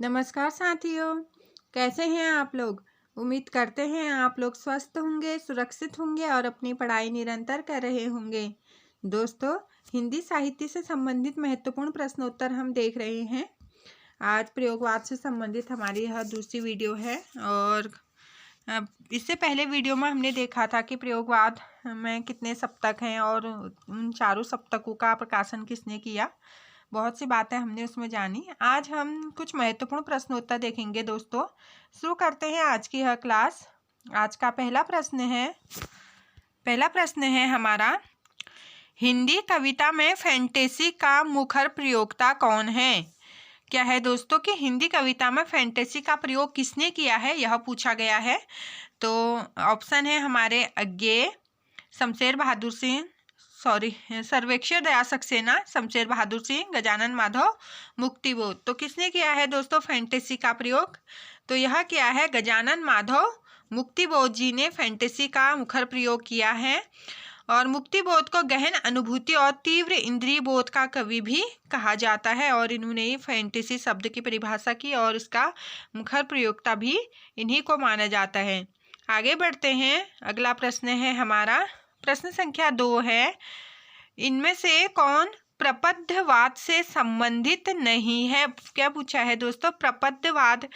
नमस्कार साथियों, कैसे हैं आप लोग। उम्मीद करते हैं आप लोग स्वस्थ होंगे, सुरक्षित होंगे और अपनी पढ़ाई निरंतर कर रहे होंगे। दोस्तों, हिंदी साहित्य से संबंधित महत्वपूर्ण प्रश्नोत्तर हम देख रहे हैं। आज प्रयोगवाद से संबंधित हमारी यह दूसरी वीडियो है और इससे पहले वीडियो में हमने देखा था कि प्रयोगवाद में कितने सप्तक हैं और उन चारों सप्तकों का प्रकाशन किसने किया। बहुत सी बातें हमने उसमें जानी। आज हम कुछ महत्वपूर्ण प्रश्नोत्तर देखेंगे। दोस्तों, शुरू करते हैं आज की यह क्लास। आज का पहला प्रश्न है हमारा, हिंदी कविता में फैंटेसी का मुखर प्रयोक्ता कौन है। क्या है दोस्तों कि हिंदी कविता में फैंटेसी का प्रयोग किसने किया है, यह पूछा गया है। तो ऑप्शन है हमारे अज्ञेय, शमशेर बहादुर सिंह, सर्वेक्षर दयाल सक्सेना, शमशेर बहादुर सिंह, गजानन माधव, मुक्तिबोध। तो किसने किया है दोस्तों फैंटेसी का प्रयोग? तो यह क्या है, गजानन माधव मुक्तिबोध जी ने फैंटेसी का मुखर प्रयोग किया है। और मुक्तिबोध को गहन अनुभूति और तीव्र इंद्रिय बोध का कवि भी कहा जाता है और इन्होंने ही फैंटेसी शब्द की परिभाषा की और उसका मुखर प्रयोक्ता भी इन्हीं को माना जाता है। आगे बढ़ते हैं। अगला प्रश्न है हमारा, प्रश्न संख्या 2 है, इनमें से कौन प्रपद्यवाद से संबंधित नहीं है। क्या पूछा है दोस्तों, प्रपद्यवाद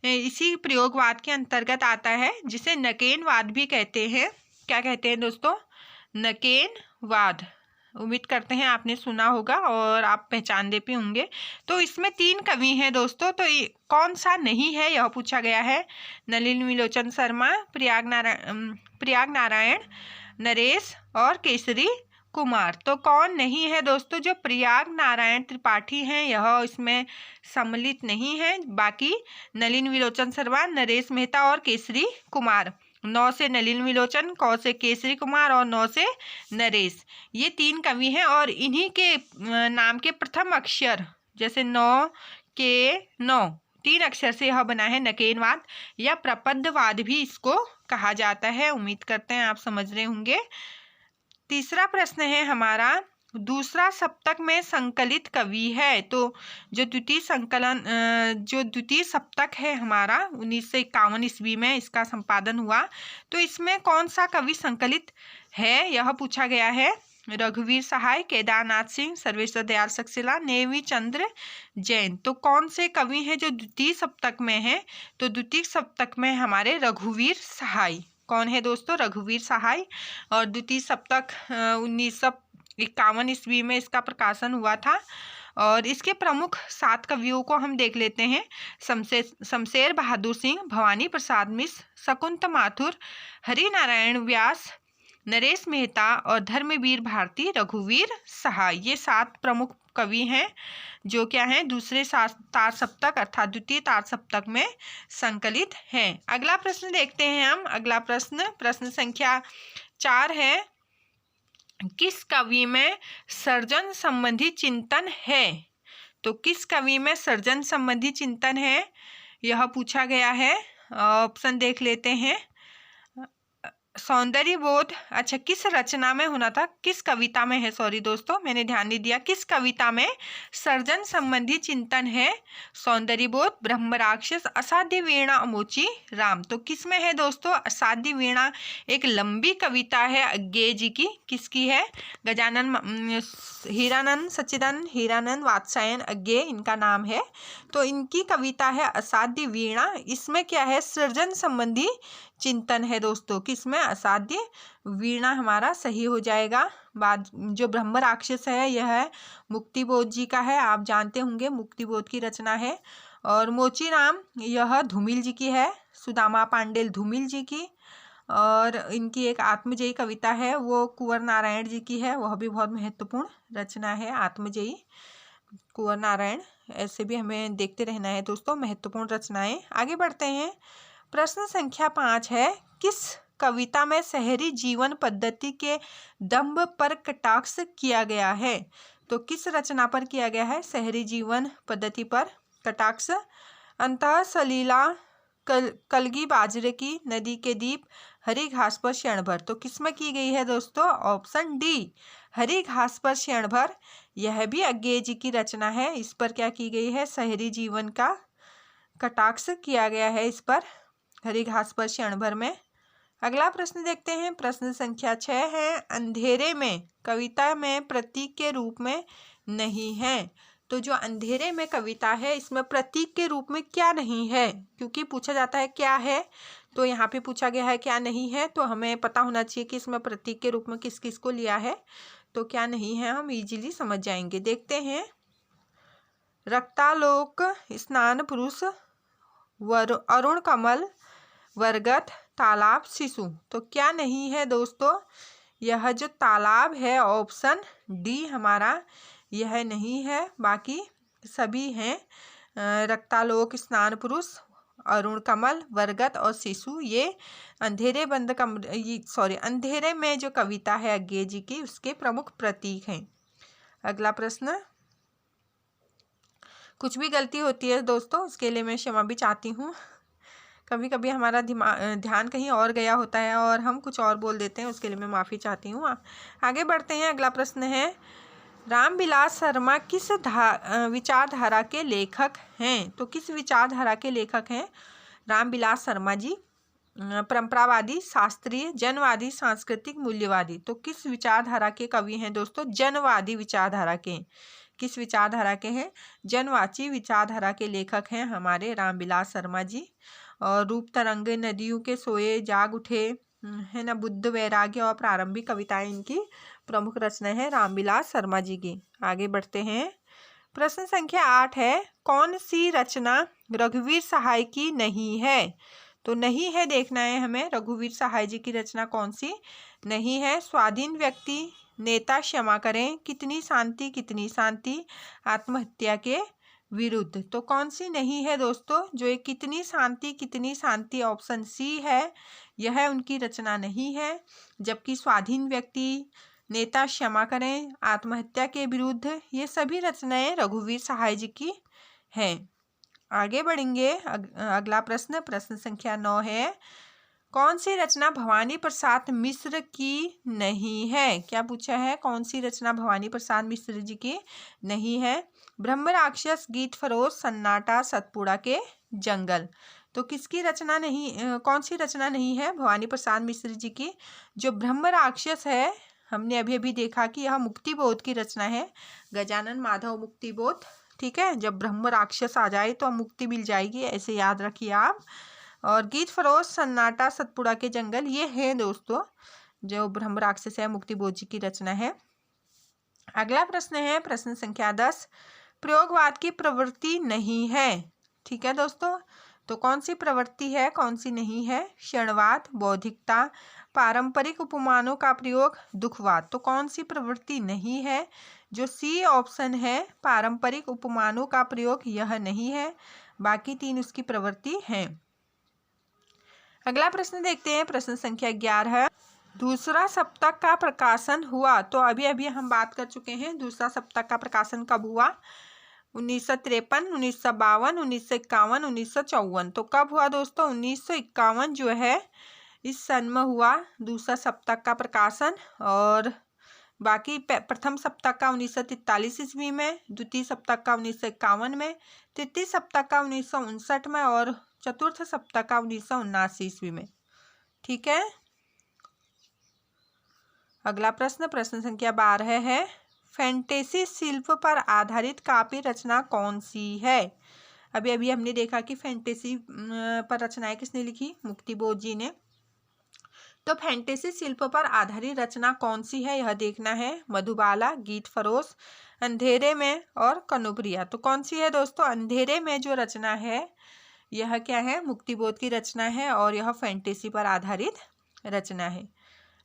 इसी प्रयोगवाद के अंतर्गत आता है, जिसे नकेनवाद भी कहते हैं। क्या कहते हैं दोस्तों, नकेनवाद। उम्मीद करते हैं आपने सुना होगा और आप पहचानते भी होंगे। तो इसमें 3 कवि हैं दोस्तों, तो कौन सा नहीं है यह पूछा गया है। नलिन विलोचन शर्मा, प्रयाग नारायण, नरेश और केसरी कुमार। तो कौन नहीं है दोस्तों, जो प्रयाग नारायण त्रिपाठी हैं यह इसमें सम्मिलित नहीं है। बाकी नलिन विलोचन शर्मा, नरेश मेहता और केसरी कुमार। 9 से नलिन विलोचन, क से केसरी कुमार और 9 से नरेश, ये 3 कवि हैं। और इन्हीं के नाम के प्रथम अक्षर, जैसे 9 के 9 3 अक्षर से यह बना है नकेनवाद या प्रपद्यवाद भी इसको कहा जाता है। उम्मीद करते हैं आप समझ रहे होंगे। तीसरा प्रश्न है हमारा, दूसरा सप्तक में संकलित कवि है। तो जो द्वितीय सप्तक है हमारा 1951 ईस्वी में इसका संपादन हुआ। तो इसमें कौन सा कवि संकलित है यह पूछा गया है। रघुवीर सहाय, केदारनाथ सिंह, सर्वेश्वर दयाल सक्सेना, नेमी चंद्र जैन। तो कौन से कवि हैं जो द्वितीय सप्तक में हैं? तो द्वितीय सप्तक में हमारे रघुवीर सहाय। कौन है दोस्तों, रघुवीर सहाय। और द्वितीय सप्तक 1951 ईस्वी में इसका प्रकाशन हुआ था। और इसके प्रमुख 7 कवियों को हम देख लेते हैं। शमशेर बहादुर सिंह, भवानी प्रसाद मिश्र, शकुंत माथुर, हरि नारायण व्यास, नरेश मेहता और धर्मवीर भारती, रघुवीर सहाय। ये 7 प्रमुख कवि हैं जो क्या हैं, दूसरे तार सप्तक अर्थात द्वितीय तार सप्तक में संकलित हैं। अगला प्रश्न देखते हैं हम। अगला प्रश्न संख्या 4 है, किस कवि में सर्जन संबंधी चिंतन है। तो किस कवि में सर्जन संबंधी चिंतन है यह पूछा गया है। ऑप्शन देख लेते हैं। सौंदर्य बोध, अच्छा किस रचना में होना था, किस कविता में है, सॉरी दोस्तों मैंने ध्यान नहीं दिया। किस कविता में सर्जन संबंधी चिंतन है। सौंदर्य बोध, ब्रह्म राक्षस, असाध्य वीणा, अमोची राम। तो किस में है दोस्तों, असाध्य वीणा एक लंबी कविता है अज्ञेय जी की। किसकी है, गजानन हीरानंद सच्चिदानंद हीरानंद वात्स्यायन अज्ञेय इनका नाम है। तो इनकी कविता है असाध्य वीणा। इसमें क्या है, सृजन संबंधी चिंतन है दोस्तों। किसमें, असाध्य वीणा हमारा सही हो जाएगा। बाद जो ब्रह्म राक्षस है यह है मुक्तिबोध जी का है, आप जानते होंगे मुक्तिबोध की रचना है। और मोची राम यह धूमिल जी की है, सुदामा पांडेल धूमिल जी की। और इनकी एक आत्मजयी कविता है वो कुंवर नारायण जी की है, वह भी बहुत महत्वपूर्ण रचना है आत्मजयी कुंवर नारायण। ऐसे भी हमें देखते रहना है दोस्तों महत्वपूर्ण रचनाएं। आगे बढ़ते हैं। प्रश्न संख्या 5 है, किस कविता में शहरी जीवन पद्धति के दंभ पर कटाक्ष किया गया है। तो किस रचना पर किया गया है शहरी जीवन पद्धति पर कटाक्ष। अंतः सलीला, कलगी बाजरे की, नदी के दीप, हरी घास पर क्षण भर। तो किसमें की गई है दोस्तों, ऑप्शन डी हरी घास पर क्षण भर। यह भी अज्ञेय जी की रचना है। इस पर क्या की गई है, शहरी जीवन का कटाक्ष किया गया है इस पर हरी घास पर क्षण भर में। अगला प्रश्न देखते हैं, प्रश्न संख्या 6 है, अंधेरे में कविता में प्रतीक के रूप में नहीं है। तो जो अंधेरे में कविता है इसमें प्रतीक के रूप में क्या नहीं है, क्योंकि पूछा जाता है क्या है, तो यहाँ पे पूछा गया है क्या नहीं है, तो हमें पता होना चाहिए कि इसमें प्रतीक के रूप में किस किस को लिया है। तो क्या नहीं है हम इजीली समझ जाएंगे। देखते हैं, रक्तालोक, स्नान पुरुष, अरुण कमल, वर्गत, तालाब, शिशु। तो क्या नहीं है दोस्तों, यह जो तालाब है ऑप्शन डी हमारा यह नहीं है, बाकी सभी हैं। रक्तालोक, स्नान पुरुष, अरुण कमल, वर्गत और शिशु ये अंधेरे बंद कमरे अंधेरे में जो कविता है अज्ञे जी की उसके प्रमुख प्रतीक हैं। अगला प्रश्न, कुछ भी गलती होती है दोस्तों उसके लिए मैं क्षमा भी चाहती हूँ। कभी कभी हमारा ध्यान कहीं और गया होता है और हम कुछ और बोल देते हैं, उसके लिए मैं माफ़ी चाहती हूँ। आगे बढ़ते हैं, अगला प्रश्न है, रामविलास शर्मा किस विचारधारा के लेखक हैं। तो किस विचारधारा के लेखक हैं रामविलास शर्मा जी? परंपरावादी, शास्त्रीय, जनवादी, सांस्कृतिक, मूल्यवादी। तो किस विचारधारा के कवि हैं दोस्तों? जनवादी विचारधारा के। किस विचारधारा के हैं? जनवादी विचारधारा के लेखक हैं हमारे रामविलास शर्मा जी। और रूप तरंगे, नदियों के सोए, जाग उठे, है ना, बुद्ध, वैराग्य और प्रारंभिक कविताएं इनकी प्रमुख रचना है रामविलास शर्मा जी की। आगे बढ़ते हैं, प्रश्न संख्या 8 है, कौन सी रचना रघुवीर सहाय की नहीं है? तो नहीं है देखना है हमें, रघुवीर सहाय जी की रचना कौन सी नहीं है? स्वाधीन व्यक्ति, नेता क्षमा करें, कितनी शांति कितनी शांति, आत्महत्या के विरुद्ध। तो कौन सी नहीं है दोस्तों? जो ये कितनी शांति ऑप्शन सी है, यह उनकी रचना नहीं है। जबकि स्वाधीन व्यक्ति, नेता क्षमा करें, आत्महत्या के विरुद्ध, ये सभी रचनाएं रघुवीर सहाय जी की हैं। आगे बढ़ेंगे, अगला प्रश्न, प्रश्न संख्या 9 है, कौन सी रचना भवानी प्रसाद मिश्र की नहीं है? क्या पूछा है? कौन सी रचना भवानी प्रसाद मिश्र जी की नहीं है? ब्रह्म राक्षस, गीत फरोश, सन्नाटा, सतपुड़ा के जंगल। तो किसकी रचना नहीं, कौन सी रचना नहीं है भवानी प्रसाद मिश्र जी की? जो ब्रह्म राक्षस है, हमने अभी अभी देखा कि यह मुक्तिबोध की रचना है, गजानन माधव मुक्तिबोध। ठीक है, जब ब्रह्म राक्षस आ जाए तो मुक्ति मिल जाएगी, ऐसे याद रखिए आप। और गीत फरोश, सन्नाटा, सतपुड़ा के जंगल, ये है दोस्तों जो ब्रह्म राक्षस है मुक्तिबोध जी की रचना है। अगला प्रश्न है, प्रश्न संख्या 10, प्रयोगवाद की प्रवृत्ति नहीं है। ठीक है दोस्तों, तो कौन सी प्रवृत्ति है, कौन सी नहीं है? क्षणवाद, बौद्धिकता, पारंपरिक उपमानों का प्रयोग, दुखवाद। तो कौन सी प्रवृत्ति नहीं है? जो सी ऑप्शन है, पारंपरिक उपमानों का प्रयोग, यह नहीं है, बाकी तीन उसकी प्रवृत्ति हैं। अगला प्रश्न देखते हैं, प्रश्न संख्या 11, दूसरा सप्तक का प्रकाशन हुआ। तो अभी अभी हम बात कर चुके हैं दूसरा सप्तक का प्रकाशन कब हुआ, 1953, 1952, 1951, 1954। तो कब हुआ दोस्तों? 1951 जो है इस सन में हुआ दूसरा सप्तक का प्रकाशन। और बाकी प्रथम सप्तक का 1943 ईस्वी में, द्वितीय सप्तक का 1951 में, तृतीय सप्तक का 1959 में और चतुर्थ सप्तक का 1979 ईस्वी में। ठीक है, अगला प्रश्न, प्रश्न संख्या 12 है, फैंटेसी शिल्प पर आधारित काव्य रचना कौन सी है? अभी अभी हमने देखा कि फैंटेसी पर रचनाएं किसने लिखी? मुक्तिबोध जी ने। तो फैंटेसी शिल्प पर आधारित रचना कौन सी है यह देखना है। मधुबाला, गीत फरोश, अंधेरे में और कनुप्रिया। तो कौन सी है दोस्तों? अंधेरे में जो रचना है यह क्या है? मुक्तिबोध की रचना है और यह फैंटेसी पर आधारित रचना है।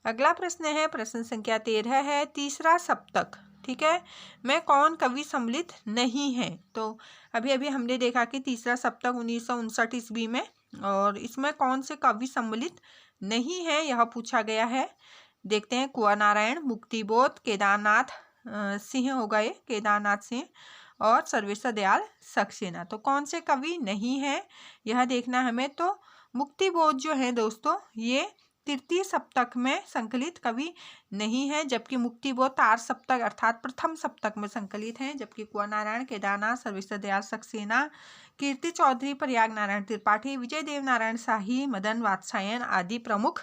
अगला प्रश्न है, प्रश्न संख्या 13 है, तीसरा सप्तक, ठीक है, में कौन कवि सम्मिलित नहीं है? तो अभी अभी हमने देखा कि तीसरा सप्तक 1959 ईस्वी में, और इसमें कौन से कवि सम्मिलित नहीं है यह पूछा गया है। देखते हैं, कुंवर नारायण, मुक्तिबोध, केदारनाथ सिंह हो गए, केदारनाथ सिंह और सर्वेश्वर दयाल सक्सेना। तो कौन से कवि नहीं है यह देखना हमें। तो मुक्तिबोध जो है दोस्तों ये तृतीय सप्तक में संकलित कवि नहीं है, जबकि मुक्तिबोध तार सप्तक अर्थात प्रथम सप्तक में संकलित हैं। जबकि कुंवर नारायण, केदारनाथ, सर्वेश्वर दयाल सक्सेना, कीर्ति चौधरी, प्रयाग नारायण त्रिपाठी, विजय देव नारायण शाही, मदन वात्स्यायन आदि प्रमुख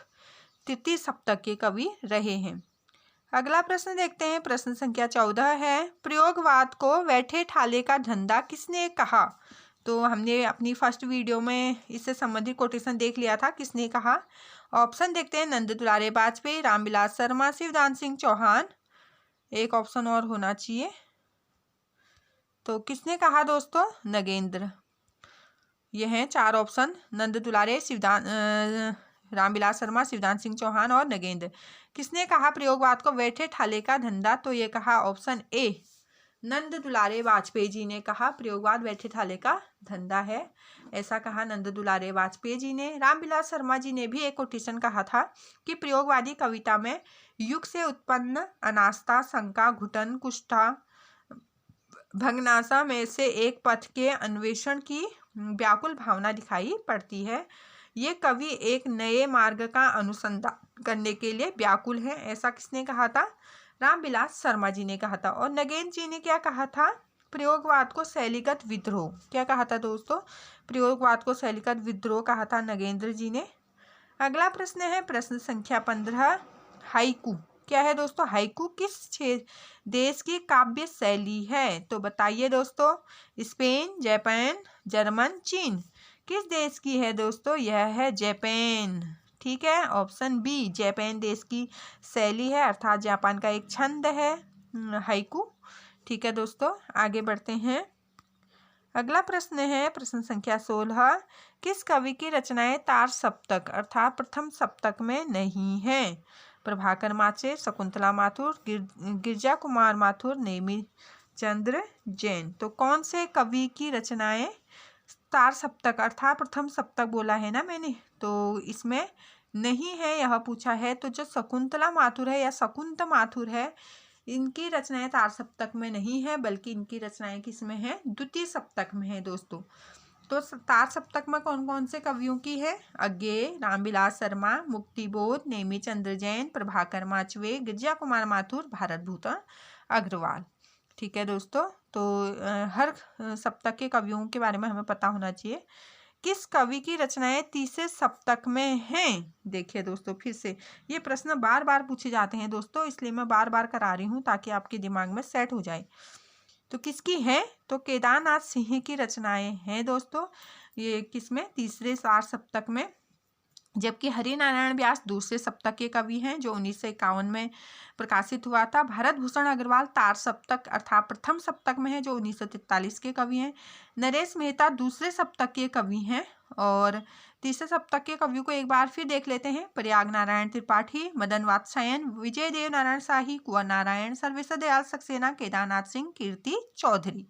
तृतीय सप्तक के कवि रहे हैं। अगला प्रश्न देखते हैं, प्रश्न संख्या 14 है, प्रयोगवाद को बैठे ठाले का धंधा किसने कहा? तो हमने अपनी फर्स्ट वीडियो में इससे संबंधित कोटेशन देख लिया था, किसने कहा। ऑप्शन देखते हैं, नंद दुलारे वाजपेयी, रामविलास शर्मा, शिवदान सिंह चौहान। एक ऑप्शन और होना चाहिए। तो किसने कहा दोस्तों? नगेंद्र। ये हैं 4 ऑप्शन, नंद दुलारे, रामविलास शर्मा, शिवदान सिंह चौहान और नगेंद्र। किसने कहा प्रयोगवाद को बैठे ठाले का धंधा? तो ये कहा ऑप्शन ए, नंद दुलारे वाजपेयी जी ने कहा प्रयोगवाद बैठे ठाले का धंधा है, ऐसा कहा नंद दुलारे वाजपेयी जी ने। रामविलास शर्मा जी ने भी एक कोटेशन कहा था कि प्रयोगवादी कविता में युग से उत्पन्न अनास्था, शंका, घुटन, कुष्ठा, भग्नाशा में से एक पथ के अन्वेषण की व्याकुल भावना दिखाई पड़ती है। ये कवि एक नए मार्ग का अनुसंधान करने के लिए व्याकुल है, ऐसा किसने कहा था? रामविलास शर्मा जी ने कहा था। और नगेंद्र जी ने क्या कहा था? प्रयोगवाद को शैलीगत विद्रोह। क्या कहा था दोस्तों? प्रयोगवाद को शैलीगत विद्रोह कहा था नगेंद्र जी ने। अगला प्रश्न है प्रश्न संख्या 15, हाइकू। क्या है दोस्तों? हाइकू किस देश की काव्य शैली है? तो बताइए दोस्तों। स्पेन, जापान, जर्मन, चीन। किस देश की है दोस्तों? यह है जापान। ठीक है, ऑप्शन बी जापान देश की शैली है, अर्थात जापान का एक छंद है हाइकू। ठीक है दोस्तों, आगे बढ़ते हैं। अगला प्रश्न है प्रश्न संख्या 16, किस कवि की रचनाएं तार सप्तक अर्थात प्रथम सप्तक में नहीं है? प्रभाकर माचे, शकुंतला माथुर, गिरजा कुमार माथुर, नेमिचंद्र जैन। तो कौन से कवि की रचनाएं तार सप्तक अर्थात प्रथम सप्तक बोला है ना मैंने, तो इसमें नहीं है, यह पूछा है। तो जो शकुंतला माथुर है या शकुंत माथुर है, इनकी रचनाएं तार सप्तक में नहीं है, बल्कि इनकी रचनाएं किस में है? द्वितीय सप्तक में है दोस्तों। तो तार सप्तक में कौन कौन से कवियों की है? अज्ञे, रामविलास शर्मा, मुक्तिबोध, नेमिचंद्र जैन, प्रभाकर माचवे, गिरजा कुमार माथुर, भारत भूषण अग्रवाल। ठीक है दोस्तों, तो हर सप्तक के कवियों के बारे में हमें पता होना चाहिए। किस कवि की रचनाएं तीसरे सप्तक में हैं? देखिए दोस्तों, फिर से ये प्रश्न बार बार पूछे जाते हैं दोस्तों, इसलिए मैं बार बार करा रही हूँ ताकि आपके दिमाग में सेट हो जाए। तो किसकी है? तो केदारनाथ सिंह की रचनाएं हैं दोस्तों, ये किसमें? तीसरे तार सप्तक में। जबकि हरिनारायण व्यास दूसरे सप्तक के कवि हैं, जो 1951 में प्रकाशित हुआ था। भारत भूषण अग्रवाल तार सप्तक अर्थात प्रथम सप्तक में है, जो 1943 के कवि हैं। नरेश मेहता दूसरे सप्तक के कवि हैं। और तीसरे सप्तक के कवियों को एक बार फिर देख लेते हैं। प्रयाग नारायण त्रिपाठी, मदन वात्स्यायन, विजय देव नारायण शाही, कुंवर नारायण, सर्वेश्वर दयाल सक्सेना, केदारनाथ सिंह, कीर्ति चौधरी।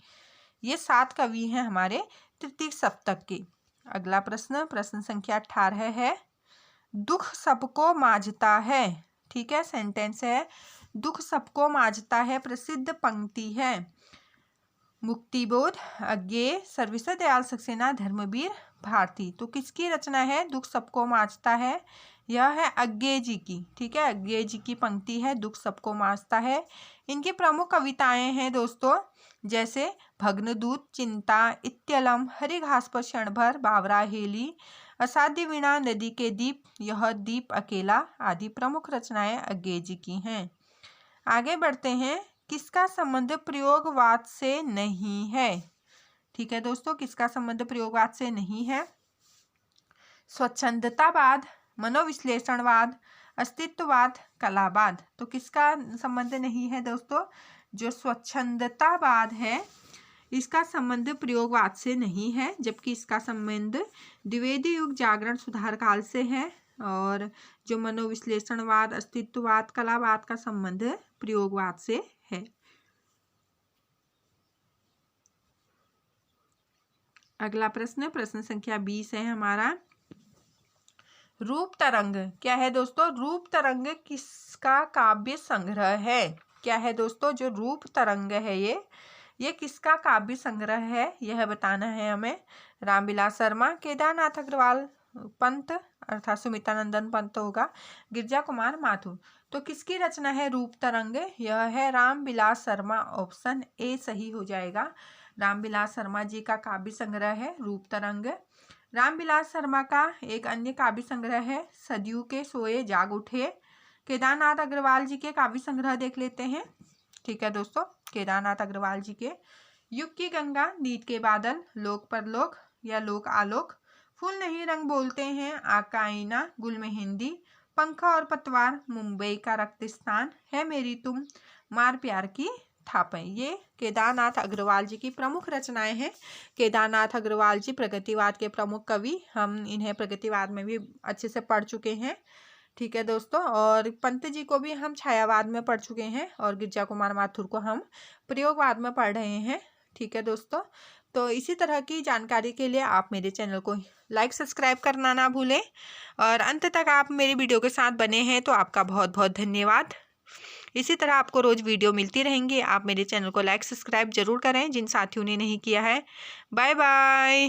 ये 7 कवि हैं हमारे तृतीय सप्तक के। अगला प्रश्न प्रश्न संख्या 18 है, दुख सबको मांझता है। ठीक है, सेंटेंस है, दुख सबको मांझता है प्रसिद्ध पंक्ति है। मुक्तिबोध, अज्ञे, सर्वेश्वर दयाल सक्सेना, धर्मवीर भारती। तो किसकी रचना है दुख सबको मांझता है? यह है अज्ञे जी की। ठीक है, अज्ञे जी की पंक्ति है दुख सबको मांझता है। इनकी प्रमुख कविताएं हैं दोस्तों, जैसे भग्नदूत, चिंता, इत्यलम, हरी घास पर क्षण भर, बावरा हेली, असाध्य वीणा, नदी के दीप, यह दीप अकेला आदि प्रमुख रचनाएं अज्ञे जी की हैं। आगे बढ़ते हैं, किसका संबंध प्रयोगवाद से नहीं है? ठीक है दोस्तों, किसका संबंध प्रयोगवाद से नहीं है? स्वच्छंदतावाद, मनोविश्लेषणवाद, अस्तित्ववाद, कलावाद। तो किसका संबंध नहीं है दोस्तों? जो स्वच्छंदतावाद है, इसका संबंध प्रयोगवाद से नहीं है, जबकि इसका संबंध द्विवेदी युग जागरण सुधार काल से है। और जो मनोविश्लेषणवाद, अस्तित्ववाद, कलावाद का संबंध प्रयोगवाद से है। अगला प्रश्न प्रश्न संख्या 20 है हमारा, रूप तरंग। क्या है दोस्तों? रूप तरंग किसका काव्य संग्रह है? क्या है दोस्तों? जो रूप तरंग है ये किसका काव्य संग्रह है, यह बताना है हमें। रामविलास शर्मा, केदारनाथ अग्रवाल, पंत अर्थात सुमित्रानंदन पंत होगा। गिरजा कुमार माथुर। तो किसकी रचना है रूप तरंग? यह है रामविलास शर्मा, ऑप्शन ए सही हो जाएगा। रामविलास शर्मा जी का काव्य संग्रह है रूप तरंग। रामविलास शर्मा का एक अन्य काव्य संग्रह है सदियों के सोए जाग उठे। केदारनाथ अग्रवाल जी के काव्य संग्रह देख लेते हैं। ठीक है दोस्तों, केदारनाथ अग्रवाल जी के युग की गंगा, नीत के बादल, लोक परलोक या लोक आलोक, फूल नहीं रंग बोलते हैं, आग का आईना, गुल में हिंदी, पंखा और पतवार, मुंबई का रक्तस्थान, है मेरी तुम, मार प्यार की थापें। ये केदारनाथ अग्रवाल जी की प्रमुख रचनाएं हैं। केदारनाथ अग्रवाल जी प्रगतिवाद के प्रमुख कवि, हम इन्हें प्रगतिवाद में भी अच्छे से पढ़ चुके हैं। ठीक है दोस्तों, और पंत जी को भी हम छायावाद में पढ़ चुके हैं और गिरजा कुमार माथुर को हम प्रयोगवाद में पढ़ रहे हैं। ठीक है दोस्तों, तो इसी तरह की जानकारी के लिए आप मेरे चैनल को लाइक सब्सक्राइब करना ना भूलें और अंत तक आप मेरी वीडियो के साथ बने हैं तो आपका बहुत बहुत धन्यवाद। इसी तरह आपको रोज़ वीडियो मिलती रहेंगी। आप मेरे चैनल को लाइक सब्सक्राइब जरूर करें जिन साथियों ने नहीं किया है। Bye bye.